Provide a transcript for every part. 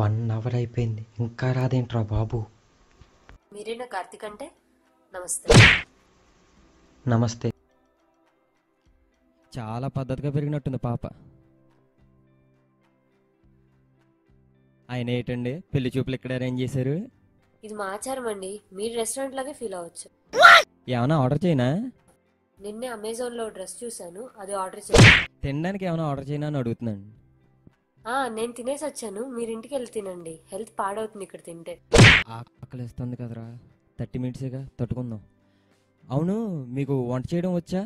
1 hour అయిపోయింది, ఇంకా రాదేంట్రా బాబు. మీరేనా కార్తిక్ అంటే? నమస్తే. నమస్తే. చాలా పద్ధతిగా పెరిగినట్టుంది పాప. ఆయన ఏంటండి పెళ్లి చూపులు ఇక్కడ అరేంజ్ చేశారు? ఇది మా ఆచారం అండి, మీరు రెస్టారెంట్ లాగే ఫీల్ అవ్వచ్చు. ఏమైనా ఆర్డర్ చేయనా? నిన్నే అమెజాన్ లో డ్రెస్ చూసాను, అది ఆర్డర్ చేశాను. తినడానికి ఏమైనా ఆర్డర్ చేయనా అని అడుగుతున్నాను. నేను తినేసి వచ్చాను, మీరు ఇంటికి వెళ్ళి తినండి, హెల్త్ పాడవుతుంది ఇక్కడ తింటే. ఆకలిస్తుంది కదరా, 30 మినిట్స్గా తట్టుకుందాం. అవును, మీకు వంట చేయడం వచ్చా?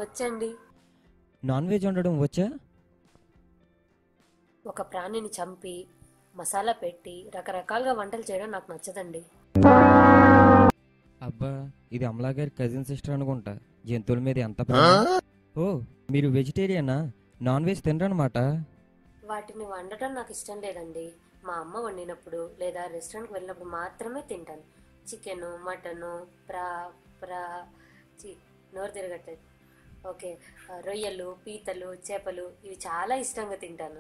వచ్చండి. నాన్ వెజ్ వండడం వచ్చా? ఒక ప్రాణిని చంపి మసాలా పెట్టి రకరకాలుగా వంటలు చేయడం నాకు నచ్చదండి. అబ్బా, ఇది అమలా గారి కజిన్ సిస్టర్ అనుకుంటా. జంతువుల మీద ఎంత ప్రేమ. ఓ, మీరు వెజిటేరియనా? Non veg తినరనమాట. వాటిని వండటం నాకు ఇష్టం లేదండి. మా అమ్మ వండినప్పుడు లేదా రెస్టారెంట్కి వెళ్ళినప్పుడు మాత్రమే తింటాను. చికెను, మటను, నోరు తిరగట్లేదు. ఓకే, రొయ్యలు, పీతలు, చేపలు ఇవి చాలా ఇష్టంగా తింటాను.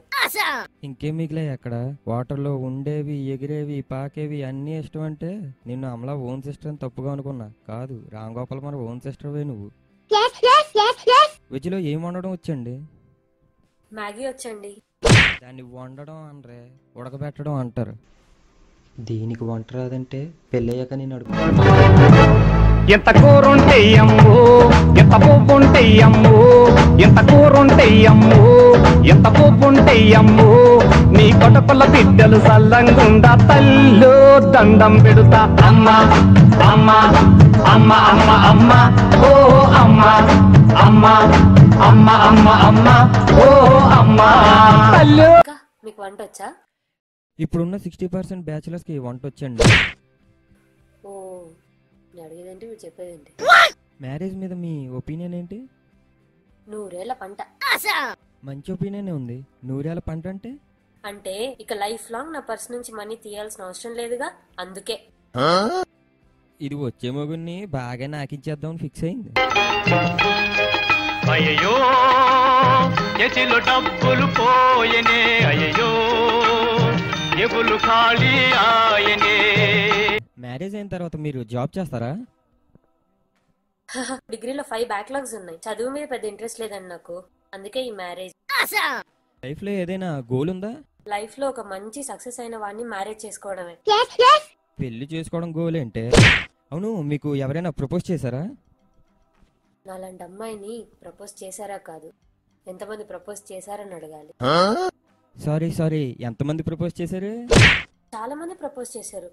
ఇంకేం మిగిలాయి అక్కడ? వాటర్లో ఉండేవి, ఎగిరేవి, పాకేవి అన్నీ ఇష్టం అంటే నిన్ను అమలా ఓన్ సిస్టర్ అని తప్పుగా అనుకున్నా. కాదు, రామ్ గోపాల్ మన ఓన్ సిస్టర్వే నువ్వు. వెజ్లో ఏం వండడం వచ్చండి? మ్యాగీ వచ్చండి. దాన్ని వండడం అనరే, ఉడకబెట్టడం అంటారు. దీనికి వంట రాదంటే పెళ్ళయ్యాక నేను అడుగు. ఎంత కూరుంటే అమ్ము, ఎంత పువ్వుంటే అమ్ము, ఎంత కూరుంటే అమ్ము, ఎంత పువ్వుంటే అమ్ము, నీ కొడుకుల బిడ్డలు సల్లంగుండా తల్లు దండం పెడుతా. అమ్మ అమ్మ అమ్మ అమ్మ అమ్మ ఓ అమ్మ అమ్మ అమ్మ అమ్మ అమ్మ ఓ అమ్మ తల్లు. మీకు వంట వచ్చా? ఇప్పుడున్న 60% బ్యాచులర్స్కి వంట వచ్చండి. ఓ, నేను అడిగేదేంటి, మీరు చెప్పేదేంటి? మ్యారేజ్ మీద మీ ఒపీనియన్ ఏంటి? 100 ఏళ్ల పంట. మంచి ఒపీనియన్ ఉంది. 100 ఏళ్ల పంట అంటే అంటే ఇక లైఫ్ లాంగ్ నా పర్స్ నుంచి మనీ తీయాల్సిన అవసరం లేదుగా, అందుకే. ఇది వచ్చే మొగుడిని బాగా నాకిచ్చేద్దామని ఫిక్స్ అయింది. అయ్యో చేతిలో డబ్బులు పోయనే, అయ్యో ఎగులు ఖాళీ ఆయనే. మ్యారేజ్ అయిన తర్వాత మీరు జాబ్ చేస్తారా? డిగ్రీలో 5 బ్యాక్లాగ్స్ ఉన్నాయి. చదువు మీద పెద్ద ఇంట్రెస్ట్ లేదండి నాకు, అందుకే ఈ మ్యారేజ్. లైఫ్ లో ఏదైనా గోల్ ఉందా? లైఫ్ లో ఒక మంచి సక్సెస్ అయిన వాడిని మ్యారేజ్ చేసుకోవడమే. పెళ్లి చేసుకోవడం గోల్ అంటే? అవును, మీకు ఎవరైనా ప్రపోజ్ చేశారా? నాలాంటి అమ్మాయిని ప్రపోజ్ చేశారా కాదు, ఎంతమంది ప్రపోజ్ చేశారని అడగాలి. సారీ, ఎంతమంది ప్రపోజ్ చేశారు? చాలా మంది ప్రపోజ్ చేశారు,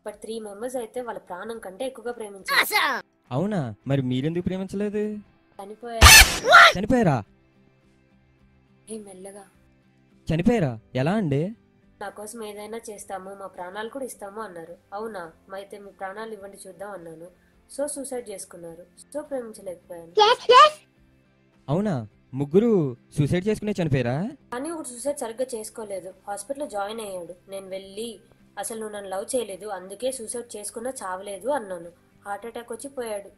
బట్ 3 మెంబర్స్ అయితే వాళ్ళ ప్రాణం కంటే ఎక్కువగా ప్రేమించారు. అవునా, మరి మీరెందుకు ప్రేమించలేదు? చనిపోయారా? మెల్లగా చనిపోయారా? ఎలా అండి? నా కోసం ఏదైనా చేస్తాము, మా ప్రాణాలు కూడా ఇస్తాము అన్నారు. అవునా, అయితే మీ ప్రాణాలు ఇవ్వండి చూద్దాం అన్నాను. సో సూసైడ్ చేసుకున్నారు. సో ప్రేమించలేకపోయాను. అవునా, ముగ్గురు సూసైడ్ చేసుకునే చనిపోయారా? కానీ ఒకటి సూసైడ్ సరిగ్గా చేసుకోలేదు, హాస్పిటల్లో జాయిన్ అయ్యాడు. నేను వెళ్ళి అసలు నువ్వు నన్ను లవ్ చేయలేదు, అందుకే సూసైడ్ చేసుకున్నా చావలేదు అన్నాను. హార్ట్ అటాక్ వచ్చి పోయాడు.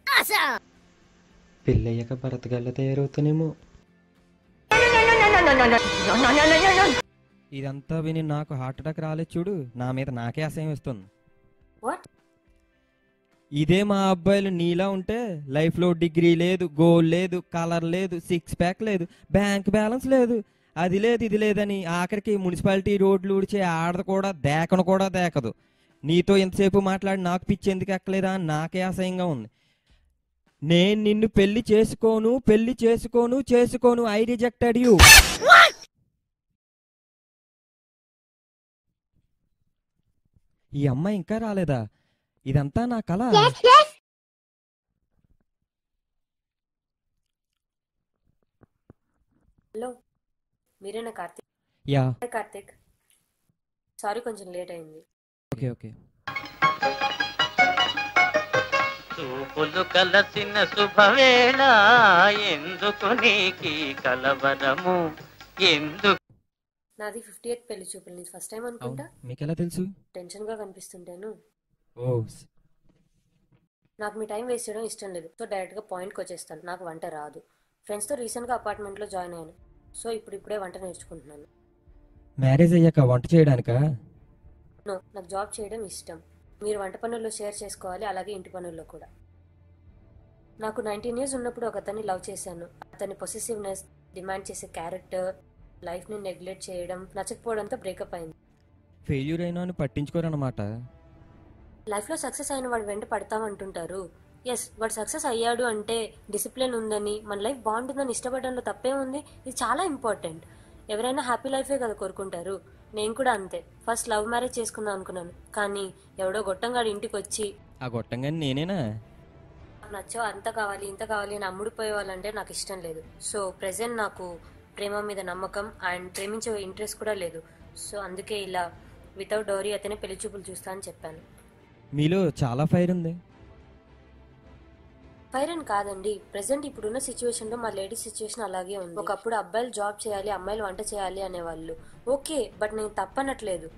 పెళ్ళయ్యాక భరతగాళ్ళ తయారవుతానేమో. ఇదంతా విని నాకు హార్ట్ అటాక్ రాలేదు చూడు. నా మీద నాకే అసహ్యం వస్తుంది. వాట్? ఇదే మా అబ్బాయిలు నీలా ఉంటే లైఫ్ లో డిగ్రీ లేదు, గోల్ లేదు, కలర్ లేదు, 6 ప్యాక్ లేదు, బ్యాంక్ బ్యాలెన్స్ లేదు, అది లేదు ఇది లేదని ఆఖరికి మున్సిపాలిటీ రోడ్లు ఊడిచే ఆడదు కూడా దేకను కూడా దేకదు. నీతో ఎంతసేపు మాట్లాడి నాకు పిచ్చి ఎందుకు ఎక్కలేదా అని నాకే అసహ్యంగా ఉంది. నేను నిన్ను పెళ్లి చేసుకోను. I rejected you. ఈ అమ్మాయి ఇంకా రాలేదా? ఇదంతా నా కళ. హలో, మీరేనా కార్తిక్? యా. కార్తిక్, సారీ కొంచెం లేట్ అయింది. ఓకే. చూపులు కలసిన శుభవేళ, ఎందుకు నీకి కలవరము, ఎందుకు? నాది 58th పెళ్లి చూపులు, నీది ఫస్ట్ టైం అనుకుంటా. మీకెలా తెలుసు? టెన్షన్ గా కనిపిస్తుంటాను. ఓ, నాకు మీ టైం వేస్ట్ చేయడం ఇష్టం లేదు, సో డైరెక్ట్ గా పాయింట్ కి వచ్చేస్తాను. నాకు వంట రాదు. ఫ్రెండ్స్ తో రీసెంట్ గా అపార్ట్మెంట్ లో జాయిన్ అయ్యాను, సో ఇప్పుడే వంట నేర్చుకుంటున్నాను. మ్యారేజ్ అయ్యాక వంట చేయడానికా? నాకు జాబ్ చేయడం ఇష్టం. మీరు వంట పనుల్లో షేర్ చేసుకోవాలి, అలాగే ఇంటి పనుల్లో కూడా. నాకు 19 years ఉన్నప్పుడు ఒక అతన్ని లవ్ చేశాను. అతని పొసెసివ్నెస్, డిమాండ్ చేసే క్యారెక్టర్, లైఫ్ని నెగ్లెక్ట్ చేయడం నచ్చకపోవడంతో బ్రేకప్ అయింది. ఫెయిల్యూర్ అయినా అని పట్టించుకోరన్నమాట. లైఫ్లో సక్సెస్ అయిన వాడు వెంట పడతామంటుంటారు. ఎస్, వాడు సక్సెస్ అయ్యాడు అంటే డిసిప్లిన్ ఉందని, మన లైఫ్ బాగుంటుందని ఇష్టపడడంలో తప్పే ఉంది. ఇది చాలా ఇంపార్టెంట్. ఎవరైనా హ్యాపీ లైఫే కదా కోరుకుంటారు. నేను కూడా అంతే. ఫస్ట్ లవ్ మ్యారేజ్ చేసుకుందాం అనుకున్నాను, కానీ ఎవడో గొట్టంగాడు ఇంటికి వచ్చి ఆ గొట్టంగాని నేనేనా? నచ్చో అంత కావాలి ఇంత కావాలి అని అమ్ముడిపోయే వాళ్ళంటే నాకు ఇష్టం లేదు. సో ప్రెసెంట్ నాకు ప్రేమ మీద నమ్మకం అండ్ ప్రేమించే ఇంట్రెస్ట్ కూడా లేదు. సో అందుకే ఇలా వితౌట్ డౌరీ అతనే పెళ్లి చూపులు చూస్తా అని చెప్పాను. మీలో చాలా ఫైర్ ఉంది. ఫైర్ అని కాదండి, ప్రెసెంట్ ఇప్పుడున్న సిచ్యువేషన్లో మా లేడీస్ సిచ్యువేషన్ అలాగే ఉంది. ఒకప్పుడు అబ్బాయిలు జాబ్ చేయాలి, అమ్మాయిలు వంట చేయాలి అనేవాళ్ళు. ఓకే, బట్ నేను తప్పనట్లేదు.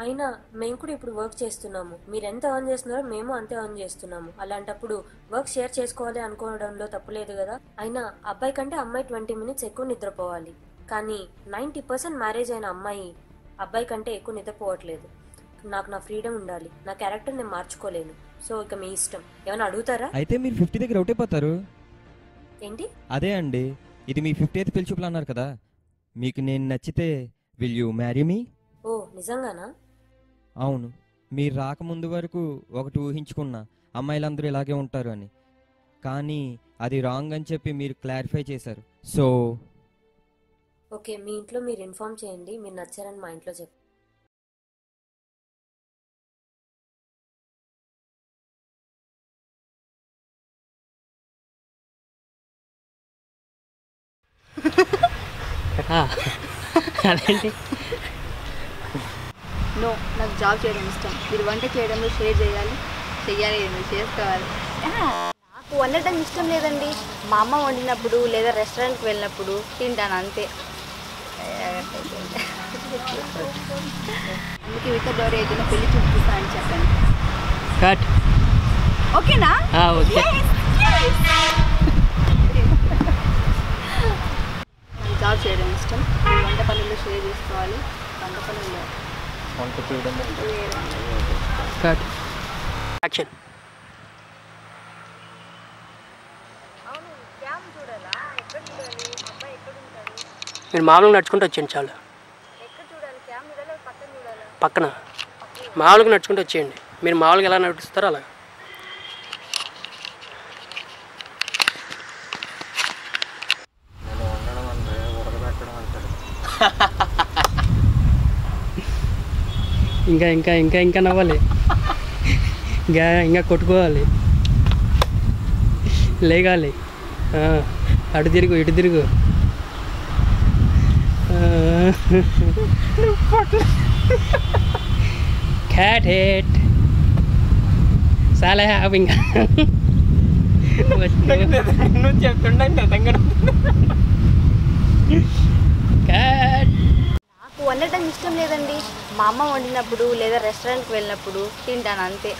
అయినా మేము కూడా ఇప్పుడు వర్క్ చేస్తున్నాము. మీరు ఎంత ఎర్న్ చేస్తున్నారో మేము అంతే ఎర్న్ చేస్తున్నాము. అలాంటప్పుడు వర్క్ షేర్ చేసుకోవాలి అనుకోవడంలో తప్పులేదు కదా. అయినా అబ్బాయి కంటే అమ్మాయి 20 minutes ఎక్కువ నిద్రపోవాలి, కానీ 90% మ్యారేజ్ అయిన అమ్మాయి అబ్బాయి కంటే ఎక్కువ నిద్రపోవట్లేదు. నాకు నా ఫ్రీడమ్ ఉండాలి, నా క్యారెక్టర్ నేను మార్చుకోలేను. సో ఇక మీ ఇష్టం. ఏమైనా అడుగుతారా? అయితే మీరు 50 దగ్గర అవుట్ అయిపోతారు. ఏంటి? అదే అండి, ఇది మీ 50th పెళ్లి చూపులు అన్నారు కదా. మీకు నేను నచ్చితే విల్ యూ మ్యారీ మీ? ఓ నిజంగానా? అవును. మీరు రాకముందు వరకు ఒకటి ఊహించుకున్నా, అమ్మాయిలందరూ ఇలాగే ఉంటారు అని. కానీ అది రాంగ్ అని చెప్పి మీరు క్లారిఫై చేశారు. సో ఓకే, మీ ఇంట్లో మీరు ఇన్ఫార్మ్ చేయండి, మీరు నచ్చారని మా ఇంట్లో చెప్పండి. అదేంటి? నో, నాకు జాబ్ చేయడం ఇష్టం. మీరు వంట చేయడంలో షేర్ చేయాలి, చెయ్యాలి, మీరు చేసుకోవాలి. నాకు వండటం ఇష్టం లేదండి. మా అమ్మ వండినప్పుడు లేదా రెస్టారెంట్కి వెళ్ళినప్పుడు తింటాను అంతే. అందుకే వితౌట్ డౌరీ అయితే పెళ్లి చూపిస్తా అని చెప్పాను. కట్. ఓకేనా? ఓకే. నాకు జాబ్ చేయడం ఇష్టం. మీరు వంట పనుల్లో షేర్ చేసుకోవాలి, వంట పనుల్లో కట్. యాక్షన్. మీరు మామూలుగా నడుచుకుంటూ వచ్చేయండి చాలు. పక్కన మామూలుగా నడుచుకుంటూ వచ్చేయండి. మీరు మామూలుగా ఎలా నడుస్తారో అలా. ఇంకా ఇంకా ఇంకా ఇంకా నవ్వాలి, ఇంకా కొట్టుకోవాలి, లేగాలి, అటు తిరుగు ఇటు తిరుగు. క్యాట్ హెడ్ చాలా హ్యాపీ. నువ్వు చెప్తుండే క్యాట్. నాకు వండటం ఇష్టం లేదండి. మా అమ్మ వండినప్పుడు లేదా రెస్టారెంట్కి వెళ్ళినప్పుడు తింటాను అంతే.